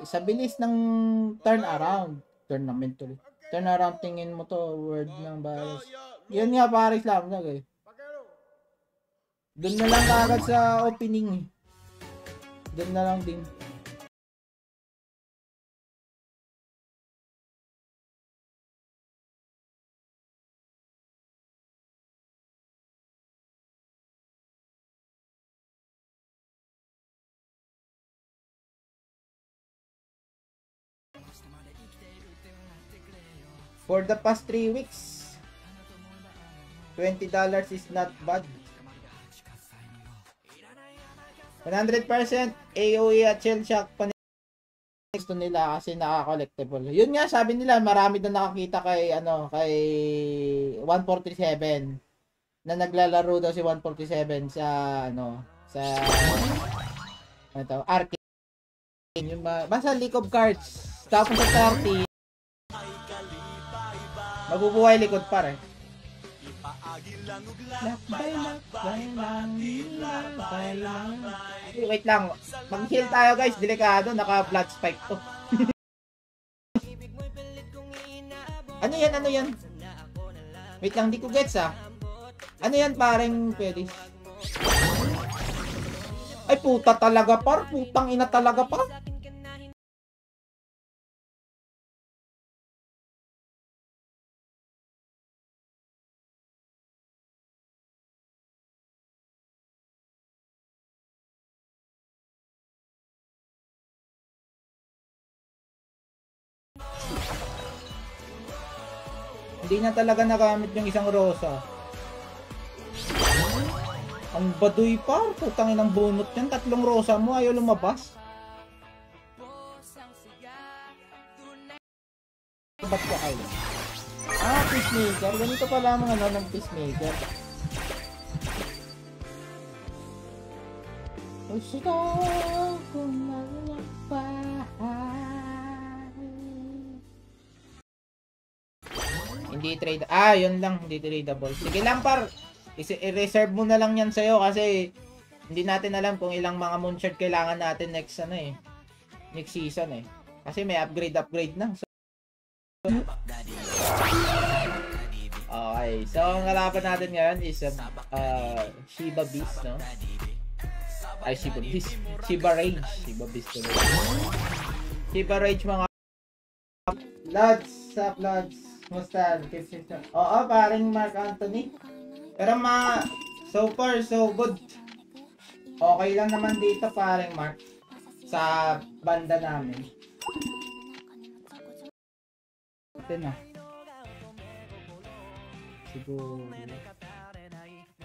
Sa bilis ng turnaround. Tournament tuloy. Turnaround, tingin mo to, word ng bias. Yan nga pare, Islam na eh. Doon na lang kagad sa opening eh. Doon na lang din. For the past 3 weeks, $20 is not bad. 100% AOE at Shell Shock pa gusto nila kasi naka-collectible. Yun nga sabi nila, marami na nakakita kay kay 147 na naglalaro daw si 147 sa arcade. Yung basta League of Cards. Tapos sa 30 mabubuhay likod pare. Wait lang. Mag-heal tayo guys. Delikado. Naka-blood spike to. Ano yan? Wait lang. Di ko gets Ano yan pareng pwede? Ay puta talaga par. Putang ina talaga par. Hindi na talaga nagamit yung isang rosa. Ang baduy par, putangin ng bunot yan. 3 rosa mo, ayaw lumabas. Ba't ka kayo? Peacemaker. Ganito pala mga ng Peacemaker. Gusto kong hindi trade. Yun lang, hindi tradable. Sige lang par. I-reserve mo na lang yan sa'yo kasi hindi natin alam kung ilang mga moonshard kailangan natin next next season eh. Kasi may upgrade na. So, okay, so ang kalaban natin ngayon is Shiba Beast, no? Ay, Shiba Beast. Shiba Rage. Shiba Beast tuloy. Shiba Rage mga Lads, sup lads? Musta? Oo, paring Mark Anthony. Pero so far, so good. Okay lang naman dito, paring Mark. Sa banda namin. Ito na.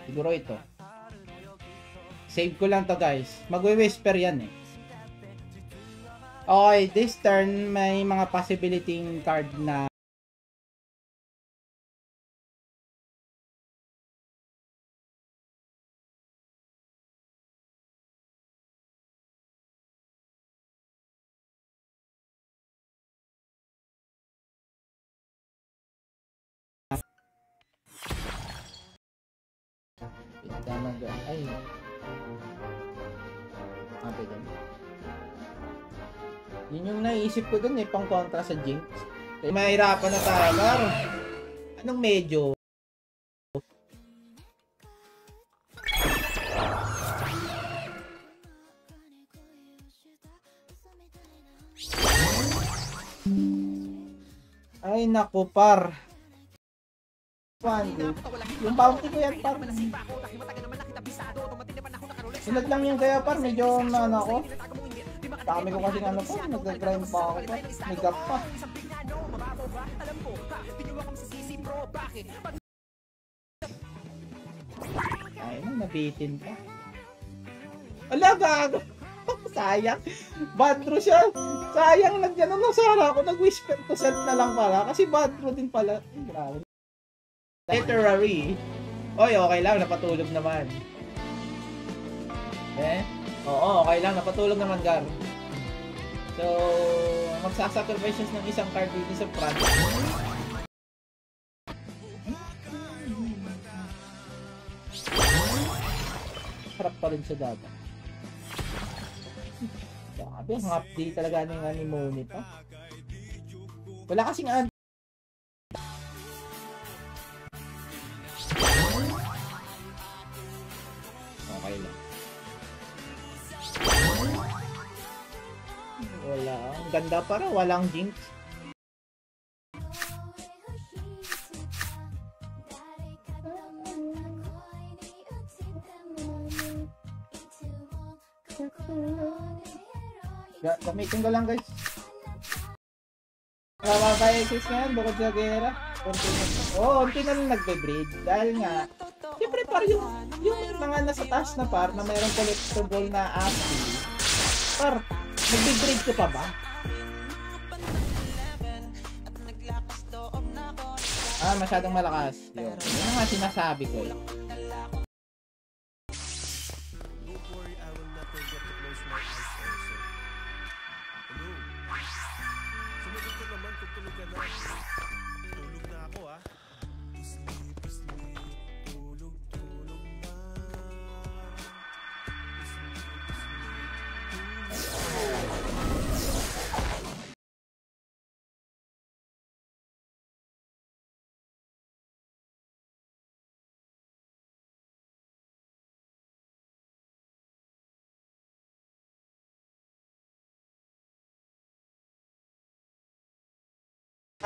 Siguro ito. Save ko lang to guys. Magwe-whisper yan eh. Okay, this turn may mga possibility card na ay yun yung naisip ko dun eh, pang kontra sa Jinx. Mahirapan na talaga. Anong medyo? Ay naku par. Yung bounty ko yan par. Sunod lang yung kaya par, medyo ako. Dami ko kasi nag-grind pa ako par. May gap pa. Ay, nabitin pa. Ala, gago. Sayang. Bad draw siya. Sayang, nag-ano na sana ako. Nag-whisper to self na lang pala. Kasi bad draw din pala. Grabe. Literary. Oy, okay lang. Napatulog naman. Oo, okay lang. Napatulog naman, Gar. So, magsasacrifices ng isang card dito sa front. Harap pa rin sa data. Grabe, ang update talaga ng anime nito. Wala kasing okay lang. Wala. Ang ganda para walang jinx. Gamitin ko lang guys. Mababa-exist ngayon bukod sa gera. Unti na lang nagbe-breed. Dahil nga, siyempre par yung mga nasa taas na par na mayroong collectible na AFI. Par, nagbe-breed ko pa ba? Masyadong malakas. Yun nga sinasabi ko eh.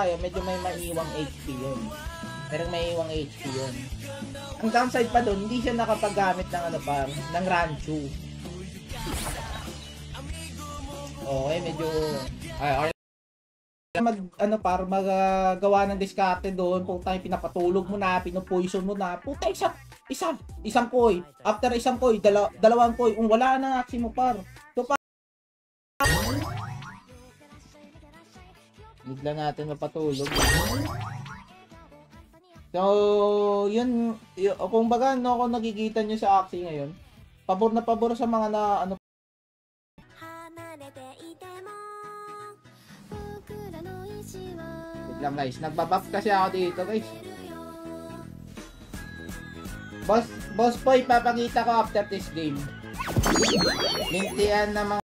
Medyo may maiiwang HP yun. Pero may iwang HP yun. Ang downside pa doon, hindi siya nakapaggamit ng ng Ranchu. Okay, medyo magagawa ng diskarte doon, puta yung pinapatulog mo na, pinupoison mo na, puta isang koi. After isang koi, dalawang koi, wala na aksi mo par. So bigla natin mapatulog. So, yun kung baga kung nakikita nyo sa Axie ngayon, pabor na pabor sa mga na wait lang guys, nagbabuff kasi ako dito guys. Boss boy, papakita ko after this game. Lintian na mga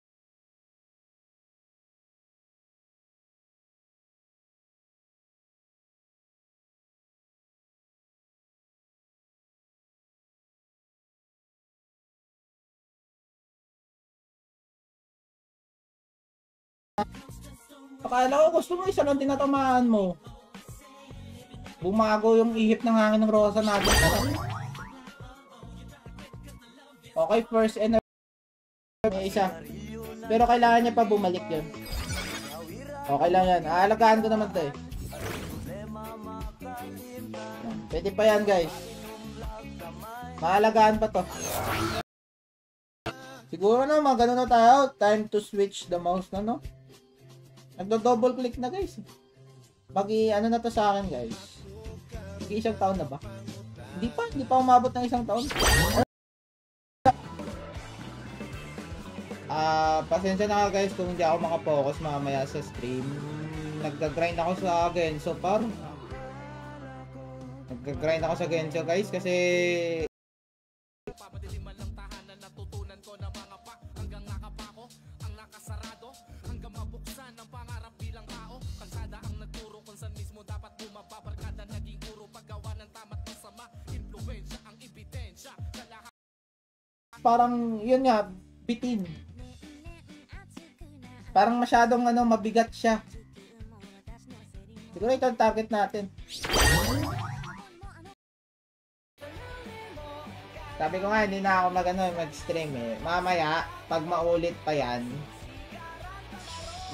akala ko gusto mo isa lang tinatamaan mo. Bumago yung ihip ng hangin ng Rosa natin. Okay, first and may isa. Pero kailangan niya pa bumalik yun. Okay lang yan. Aalagaan ko naman to eh. Pwede pa yan guys. Maalagaan pa to. Siguro na magano na tayo. Time to switch the mouse na no. Nagdo-double click na guys. Ano na to sa akin guys. Isang taon na ba? Hindi pa umabot ng isang taon. Pasensya na guys kung hindi ako makapokus mamaya sa stream. Nagga-grind ako sa Genso par. Nagga-grind ako sa Genso guys kasi parang yun nga bitin. Parang masyadong mabigat siya. Siguro ito ang target natin. Sabi ko nga hindi na ako mag-stream eh. Mamaya pag maulit pa yan.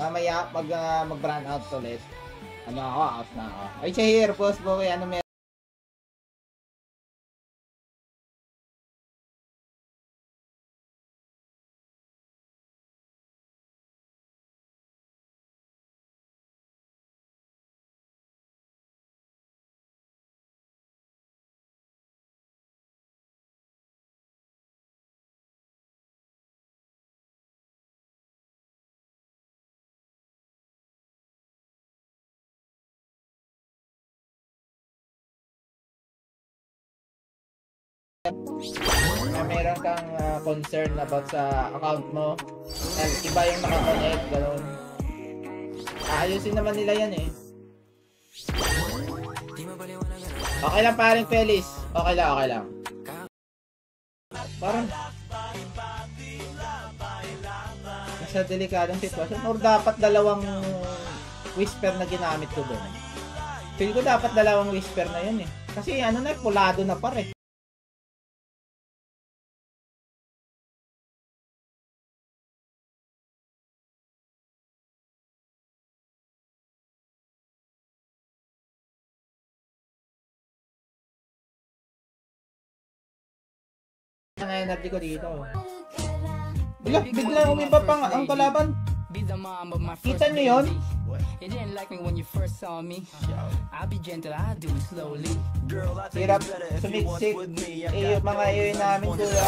Mamaya mag-run out ulit. Out na ako. Ay siya here boss boy, meron na meron kang concern about sa account mo, iba yung nakakonect, gano'n. Ayusin naman nila yan eh. Okay lang paring Felis. Okay lang. Parang nasa delikadong sitwasyon or dapat dalawang whisper na ginamit ko doon. Feel ko dapat dalawang whisper na yun eh. Kasi ano na, pulado na pare. Ang energy ko dito. Biglang umiba pa ang kalaban. Kita nyo yun? You didn't like me when you first saw me. I'll be gentle, I'll do it slowly. Hirap sumiksik. Yung mga iyon namin kuya.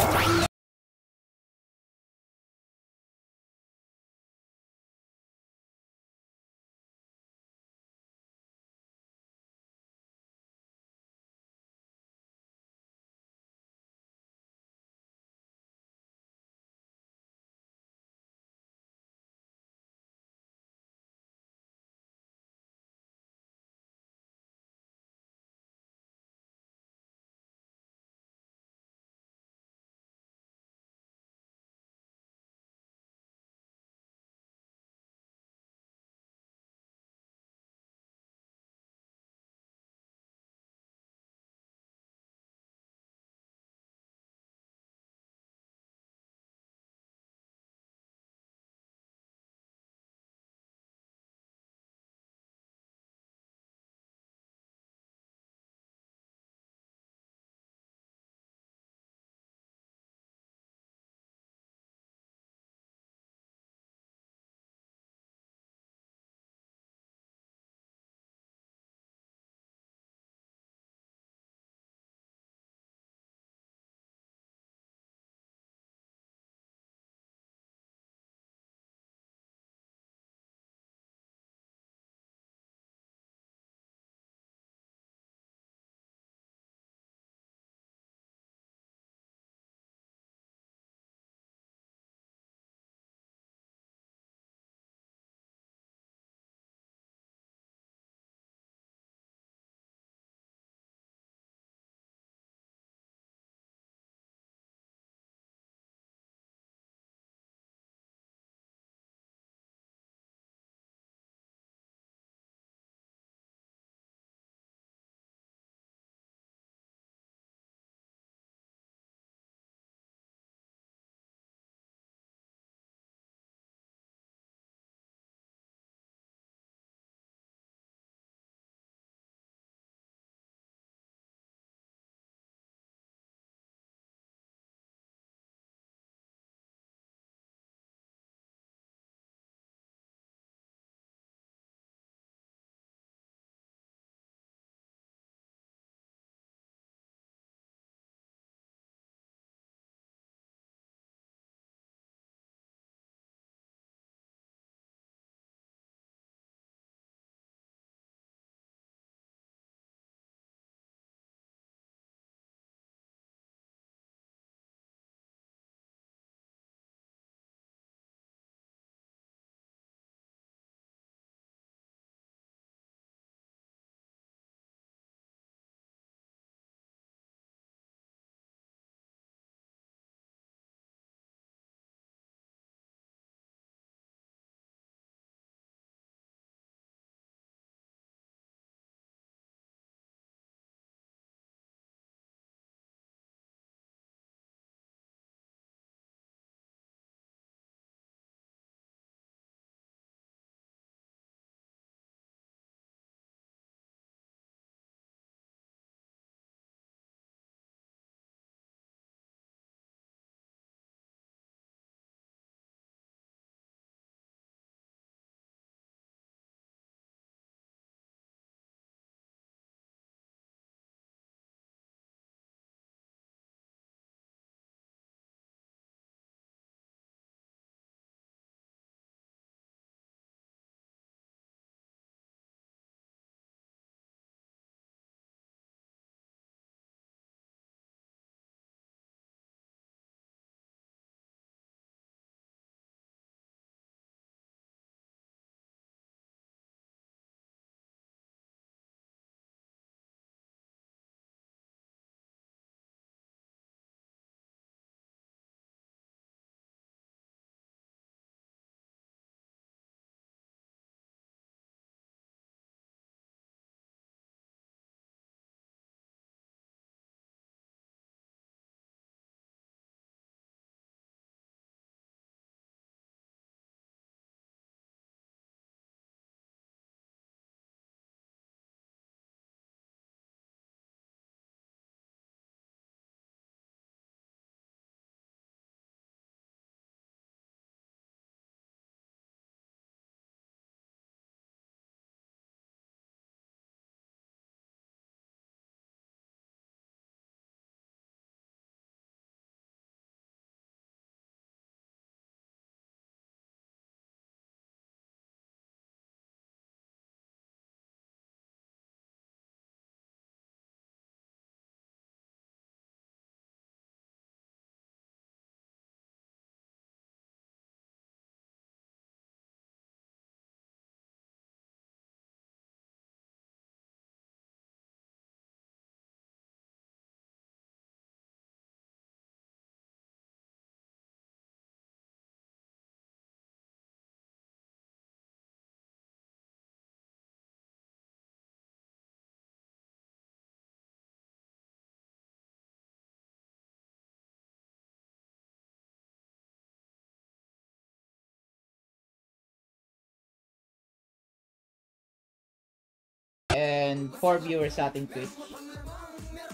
and 4 viewers sa ating Twitch.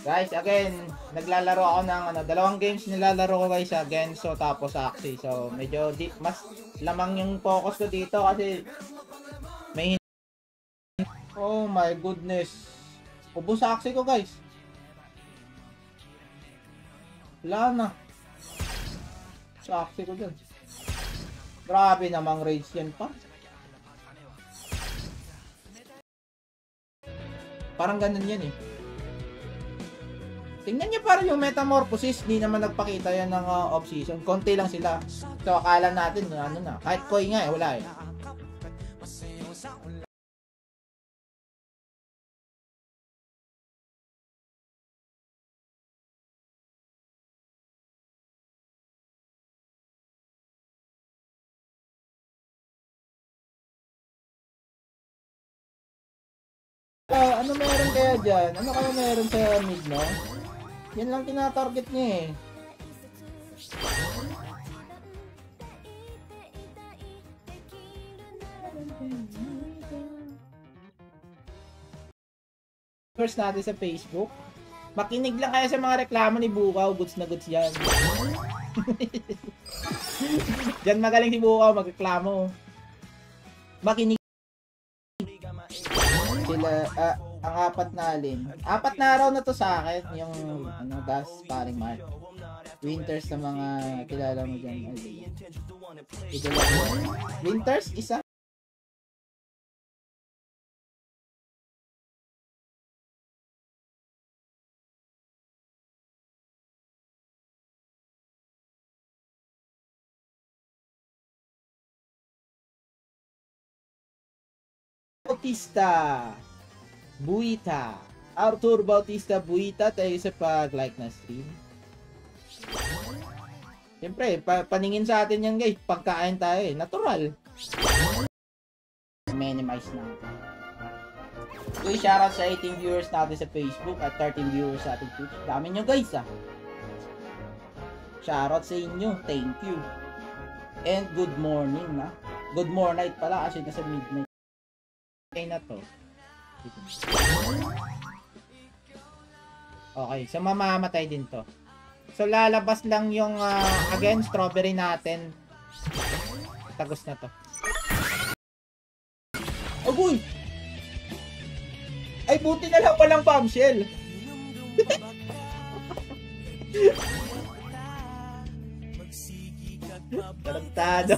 Guys, again, naglalaro ako ng dalawang games nilalaro ko guys sa Genso tapos Axie. So, medyo mas lamang yung focus ko dito kasi may oh my goodness. Ubus sa Axie ko guys. Wala na. Sa Axie ko dun. Grabe namang rage yan pa. Parang ganun yan eh. Tingnan niyo parang yung Metamorphosis, di naman nagpakita yan ng off-season. Konti lang sila. So akala natin, ano na. Kahit Koi nga eh, wala eh. Ano meron kaya dyan? Ano kaya meron sa mid, no? Yan lang tinatarget niya eh. First natin sa Facebook. Makinig lang kaya sa mga reklamo ni Bukaw. Goods na goods yan. Diyan magaling si Bukaw magreklamo. Makinig sila, ang apat na alin. 4 na araw na to sa akin, yung gas paring mark. Winters sa mga kilala mo dyan. Winters, isa. Bautista Buita, Arthur Bautista Buita, tayo sa pag-like na stream. Siyempre, paningin sa atin yan guys, pagkain tayo eh, natural. Minimize natin. So, shoutout sa 18 viewers natin sa Facebook at 13 viewers sa ating Twitch. Dami nyo guys ah. Shoutout sa inyo, thank you. And good morning na. Good morning pala kasi nasa midnight. Okay na to. Okay, so mamamatay din to. So lalabas lang yung again strawberry natin. Tagos na to. Agoy! Ay buti na lang walang bombshell. Tarantado.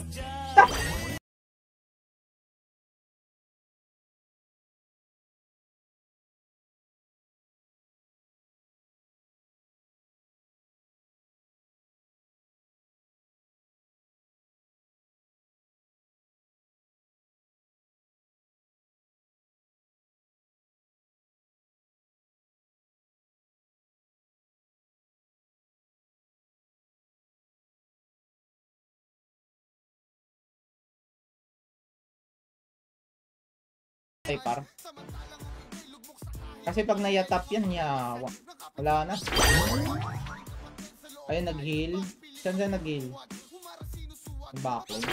Ay par. Kasi pag nayatap yan, yawa. Wala na. Ayun, nag-heal. Saan siya nag-heal? Backline.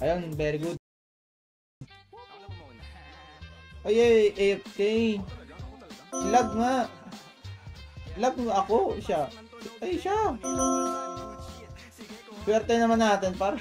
Ayun, very good. Ay, AFK. Lag nga. Lag nga ako. Siya. Ay, siya. Swerte naman natin, par.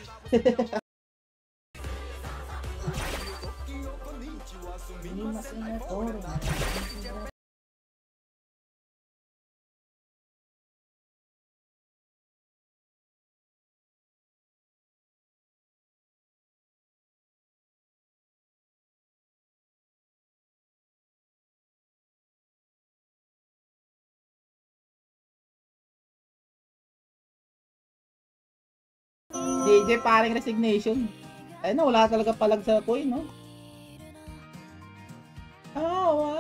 JJ paring resignation. Ay no, wala talaga palag sa Koi, no? Oh,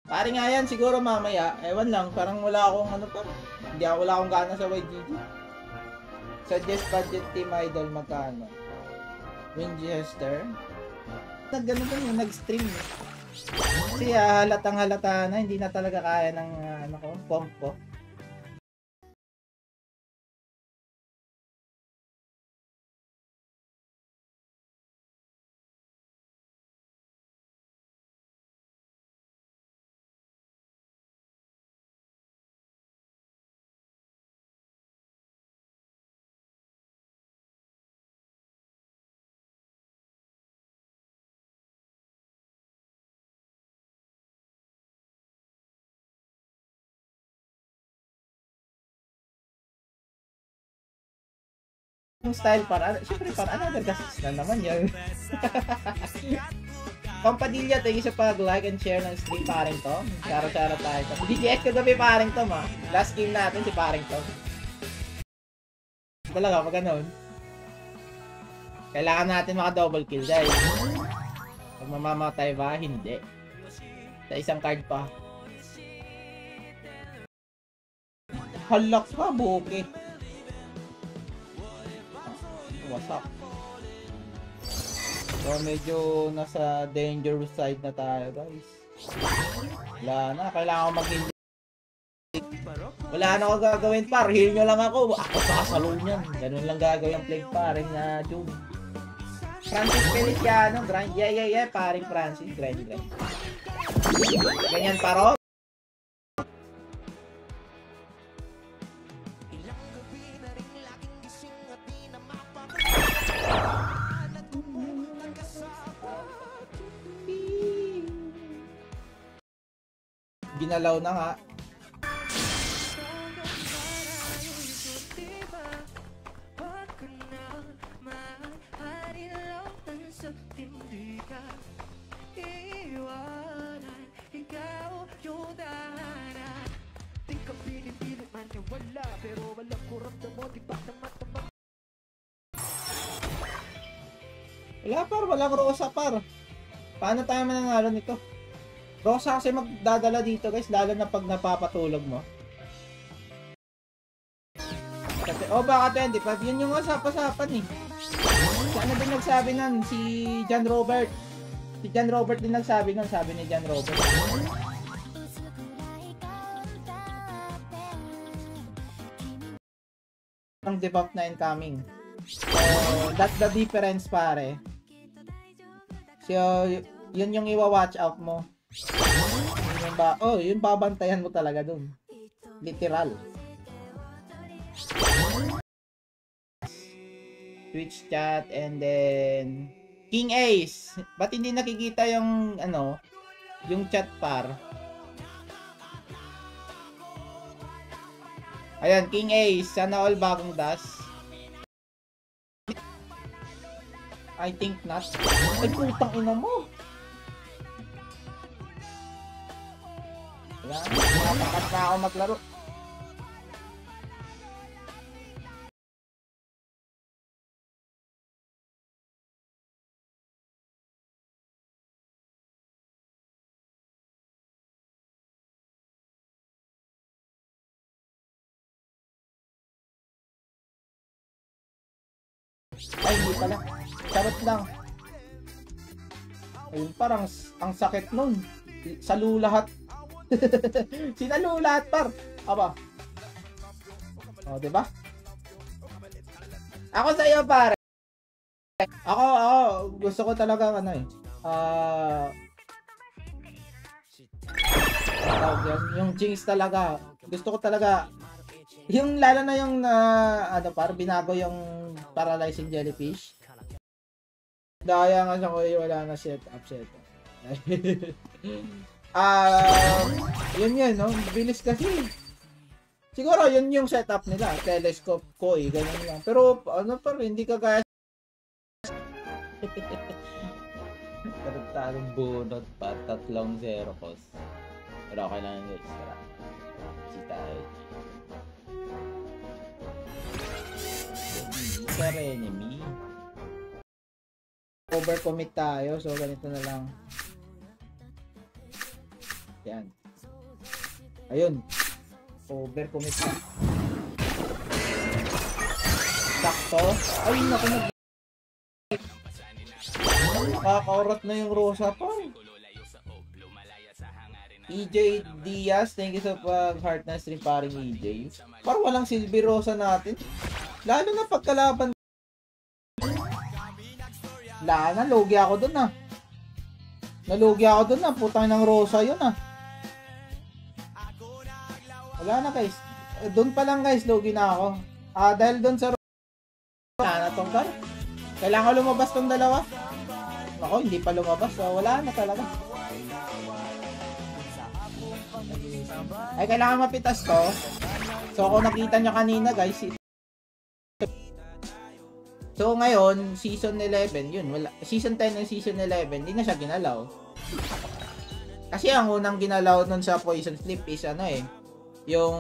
paring nga yan, siguro mamaya. Ewan lang, parang wala akong ano pa. Wala akong gana sa YGG. Suggest budget team idol magkano? Winchester. Nag-gano ba yun? Nag-stream. Kasi halatang halata na, hindi na talaga kaya ng pump ko. yung style para, syempre para another gastos na naman yun. Pampadilya, thank you sa pag-like and share ng stream, paring Tom. Charo-charo tayo. DGS kagabi, paring Tom, ha. Last game natin, si paring Tom. Talaga, pag ganun. Kailangan natin maka-double kill, guys. Pag mamamatay ba? Hindi. Sa isang card pa. Halak pa, buke. Wasak. So, medyo nasa dangerous side na tayo, guys. Wala na, kailangan ko mag-heal. Wala na ako gagawin, par. Heal nyo lang ako. Ako sasalo niyan. Ganun lang gagawin ang plague paring na Doom. Francis Feliciano, grind. Yeah, paring Francis. Grind. Ganyan, paro. Ginalaw na nga. Wala par, walang Rosa par. Paano tayo mananalo nito? Rosa kasi magdadala dito guys, lalo na pag napapatulog mo. Kasi, baka 25, yun yung usap-usapan eh. Ano din nagsabi nun? Si John Robert. Si John Robert din nagsabi nun, sabi ni John Robert. Ang debuff na incoming. So, that's the difference pare. So, yun yung iwa-watch out mo. Yun babantayan mo talaga dun. Literal. Twitch chat and then King Ace. Ba't hindi nakikita yung yung chat par? Ayan, King Ace. Sana all bagong dash. I think not. Ay, putang ina mo. Wala, matakas na ako maglaro. Ay, hindi pala. Charot lang. Ayun, parang ang sakit nun. Salo lahat. Sinalo lahat, par. Aba. Diba? Ako sa iyo, pare. Ako, gusto ko talaga yung Jinx talaga. Gusto ko talaga yung lalo na yung para binago yung paralyzing jellyfish. Daya nga siya ko wala na setup. Yun no, bilis kasi. Siguro yun yung setup nila, telescope ko ganun lang. Pero pa hindi ka kaya. Tarong bunot pa 3-0 cost. Pero okay lang guys. Si tayo. Enemy. Overcommit tayo, so ganito na lang. Yan. Ayun. Overcommit na. Sakto. Ay, naku, nakakaurot na yung Rosa pa. EJ Diaz, thank you sa pag-heart na stream paring EJ. Parang walang silver Rosa natin. Lalo na pagkalaban. Nalugi ako dun Nalugi ako dun putang ng Rosa yun Wala na guys. Dun pa lang guys, lugi na ako. Dahil dun sa Rosa na tong car. Kailangan lumabas tong dalawa. Ako, hindi pa lumabas. So, wala na talaga. Ay, kailangan mapitas to. So, kung nakita nyo kanina guys, So ngayon, season 11, yun, wala, season 10 and season 11, hindi na siya ginalaw. Kasi ang unang ginalaw nun sa Poison Flip is ano eh, yung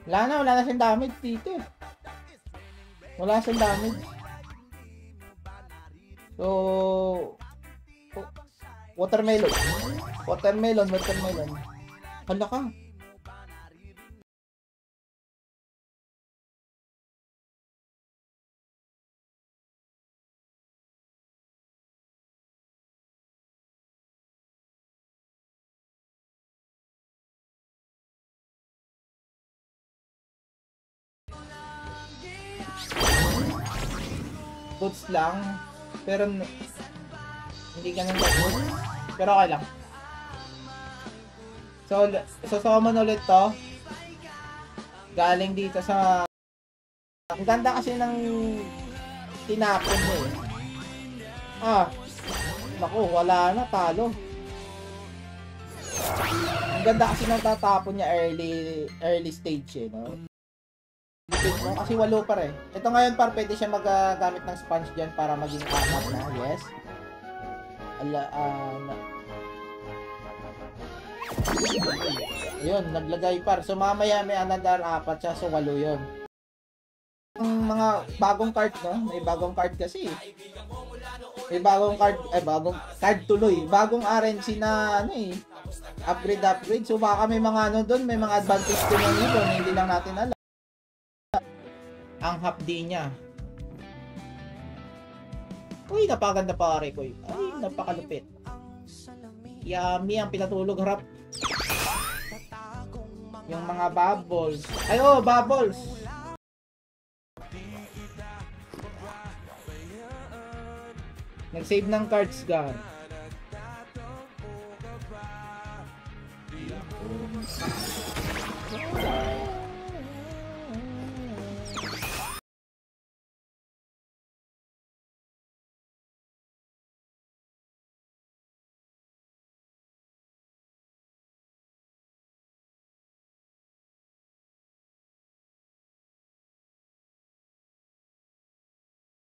wala na siyang damage dito eh. Wala siyang damage. So, watermelon. Hala ka. Boots lang, pero hindi ganun ka-good. Pero okay lang. So summon ulit to. Galing dito sa... Ang ganda kasi ng tinapon niya eh. Naku, wala na, talo. Ang ganda kasi ng tatapon niya early stage eh, no? Kasi 8 par eh. Ito ngayon par, pwede siya magagamit ng sponge dyan para maging 4 na. Yes. Ayun, naglagay par. So mamaya may another 4 siya. So 8 yun. Ang mga bagong card, no? May bagong card kasi. May bagong card, bagong card tuloy. Bagong RNC na ano eh. Upgrade. So baka may mga ano doon, may mga advantage din ng ibon, hindi lang natin alam. Ang hapdi niya. Uy, napakaganda pare ko. Ay, napakalupit. Yummy ang pinatulog harap. Yung mga bubbles. Ay, oh, bubbles. Nag-save ng cards gan.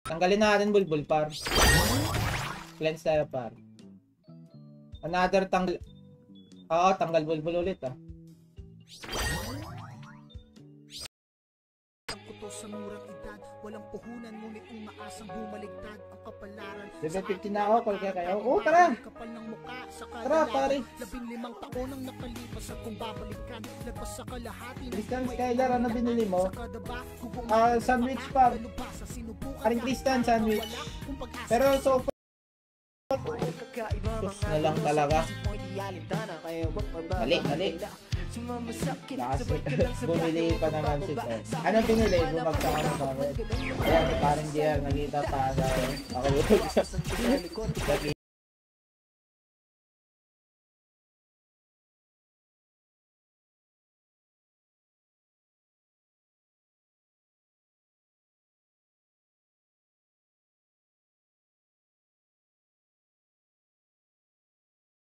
Tanggalin natin bulbul par. Cleanse tayo par. Another tanggal. Oo, tanggal bulbul ulit Sa murang edad, walang puhunan ngunit umaasang bumaligtad ang kapalaran. Level 50 na ako, call kaya kayo. Oh, tara! Tara, pare! 15 taon ang nakalipas at kung babalikan, lagpas sa kalahati ng Tristan Skylar, ano binili mo? Sandwich pa. Paring Tristan, sandwich. Pero so far, sus na lang talaga. Mali. Bumili pa naman si Sir. Ano pinili? Bumagsak ka ng bakit? Ayan, parang JR, nakita pa sa ako utog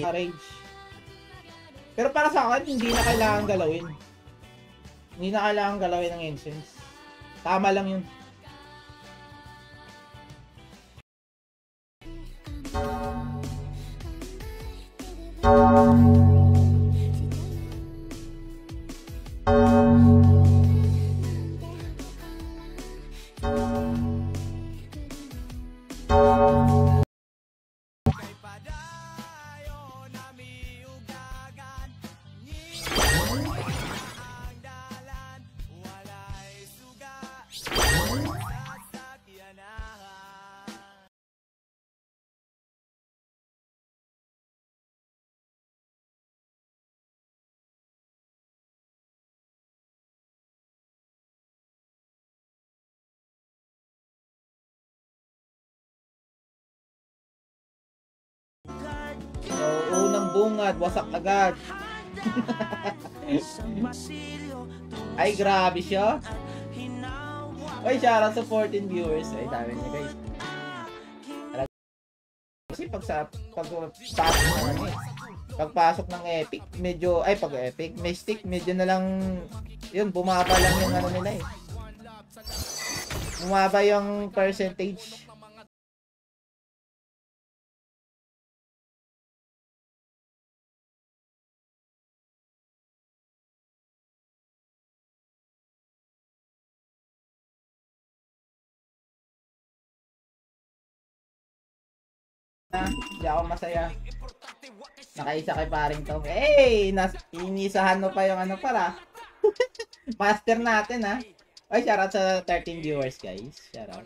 sa rage. Pero para sa akin, hindi na kailangan galawin. Hindi na kailangan galawin ng incense. Tama lang yun. So, unang bungad, wasak agad. Ay, grabe siya. Ay, shoutout sa 14 viewers. Ay, dami niya guys. Kasi pagpasok ng epic, medyo, ay pag epic, mystic, medyo na lang, yun, bumaba lang yung ano nila eh. Bumaba yung percentage. Hindi ako masaya. Nakaisa kay paring Tom. Hey! Inisahan mo pa yung ano para. Master natin ha. Ay, shoutout sa 13 viewers guys. Shoutout.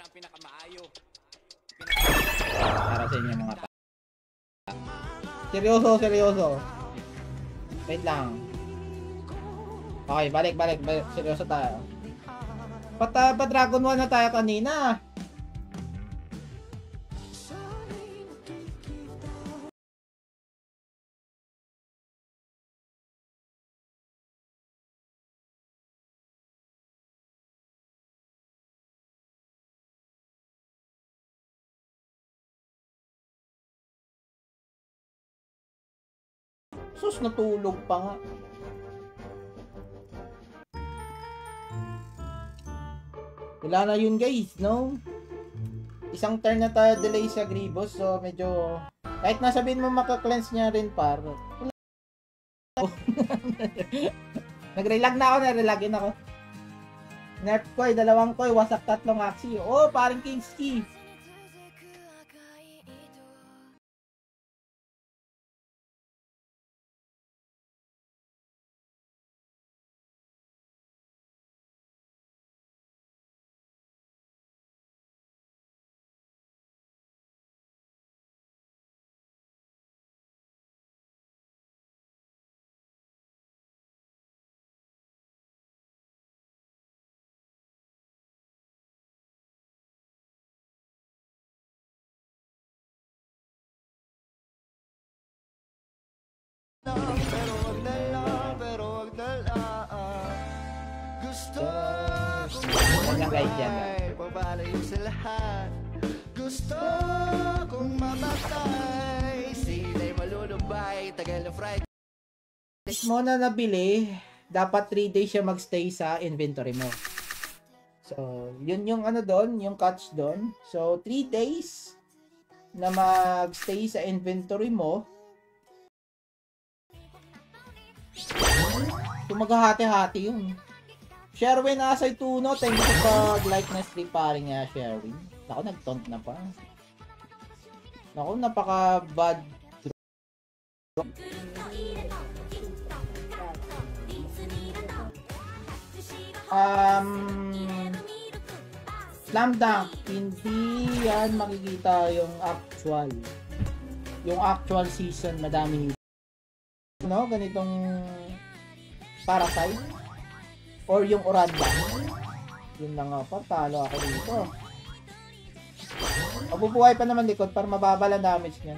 Shoutout sa inyo mga pa. Seryoso. Wait lang. Okay, balik. Seryoso tayo. Pa Dragon 1 na tayo kanina. Sus, natulog pa nga. Wala na yun guys, no? Isang turn na tayo delay sa Grievous, so medyo... Kahit nasabihin mo maka-cleanse niya rin par. Nag-relag na ako, narelagin ako. Nerf koy, 2 koy, wasak 3 axi. Oh, parang King's Key. Yan guys, yan. Pabalayo sa lahat. Gusto kong mamatay. Sila'y malulumbay. Tagal na Friday. Mo na nabili, dapat 3 days siya magstay sa inventory mo. So, yun yung ano doon, yung catch doon. So, 3 days na magstay sa inventory mo. So, maghahati-hati yun. Sherwin Asay Tuno, thank you sa like na stream paring niya, Sherwin. Ako, nag-taunt na pa. Ako, napaka-bad. Slam Dunk, hindi yan makikita yung actual season, madami no, ganitong Parasite or yung Oranda. Yun na nga pa, talo ako dito. Mabubuhay pa naman likod para mababa lang damage niyan.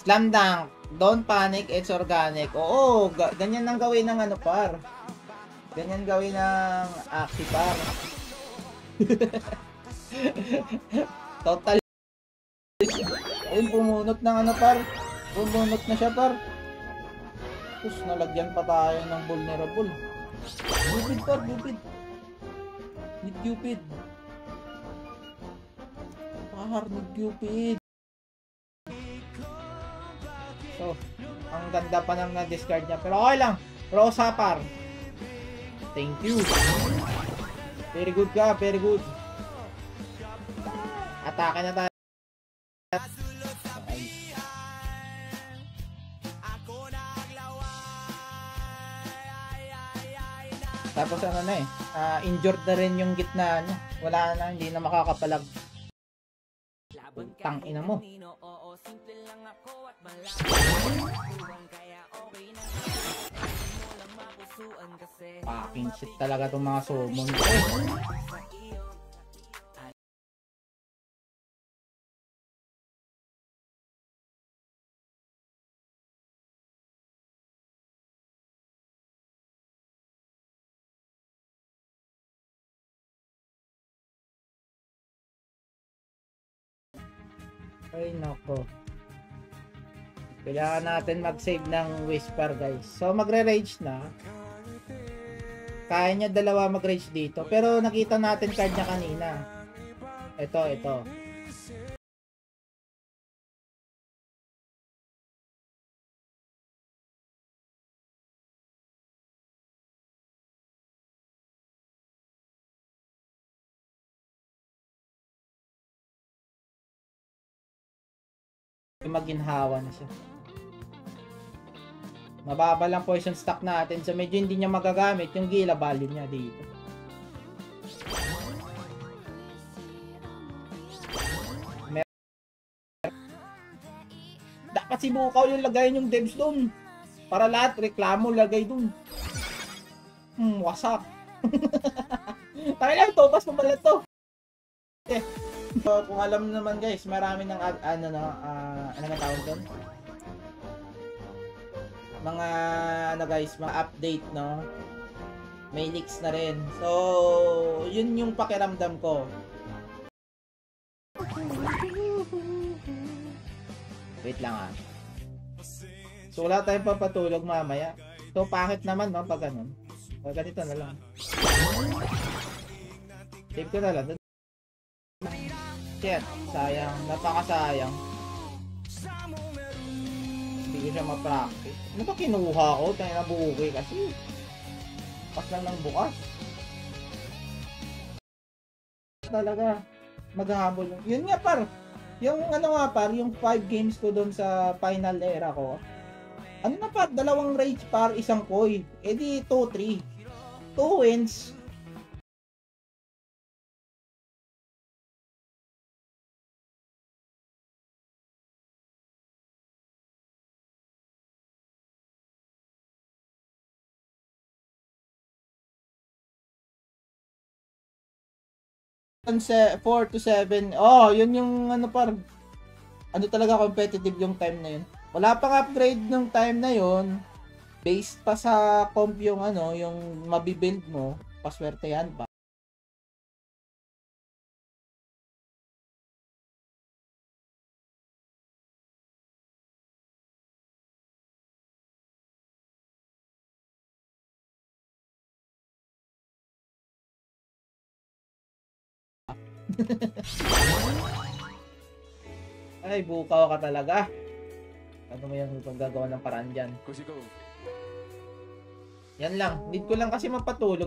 Slam Dunk, don't panic, it's organic. Oo, ganyan ang gawin ng ano par. Ganyan gawin ng Axie par. Total. Ayun, pumunot ng ano par. Pumunot na siya par. Tapos nalagyan pa tayo ng vulnerable. Stupid par, stupid. Stupid. Par, stupid. So, ang ganda pa nang na-discard niya. Pero okay lang. Rosa par. Thank you. Very good ka, very good. Atake na tayo. Tapos ano na eh, injured na rin yung gitna niya. Wala na, hindi na makakapalag. Tang ina mo. Fucking shit talaga itong mga summon ko eh. Ay nako. Kailangan natin mag-save ng Whisper guys. So magre-rage na. Kaya niya dalawa mag-rage dito. Pero nakita natin card niya kanina. Ito. Maginhawa na siya. Mababa lang poison stock natin. So medyo hindi niya magagamit yung gila value niya dito. Dapat si Bukaw yung lagayin yung devs doon. Para lahat reklamo lagay doon. Wasak. Tayo lang, topas mo pala to. So, kung alam naman guys, marami ng ano nga tawag doon? Mga guys, mga update, no? May leaks na rin. So, yun yung pakiramdam ko. Wait lang So, wala tayong papatulog mamaya. So, pangit naman, no? Pag ganun. Pag ganito na lang. Save ko na lang. Shit, sayang. Napakasayang. Hindi ko siya ma-practice. Ano ba kinuha ko? Tayo na buki kasi. Pas lang ng bukas. Talaga. Maghahabol. Yun nga par. Yung ano nga par, yung 5 games ko doon sa final era ko. Ano na par? 2 rage par, 1 koi. Eh di 2-3. 2 wins. Sa 4 to 7. Oh, yun yung ano par. Ano talaga competitive yung time na yun. Wala pang upgrade ng time na yun. Based pa sa comp yung ano, yung mabibuild mo, paswertehan pa. Ay, Bukaw ka talaga. Ano mo yung gagawa ng paraan dyan? Yan lang. Need ko lang kasi mapatulog.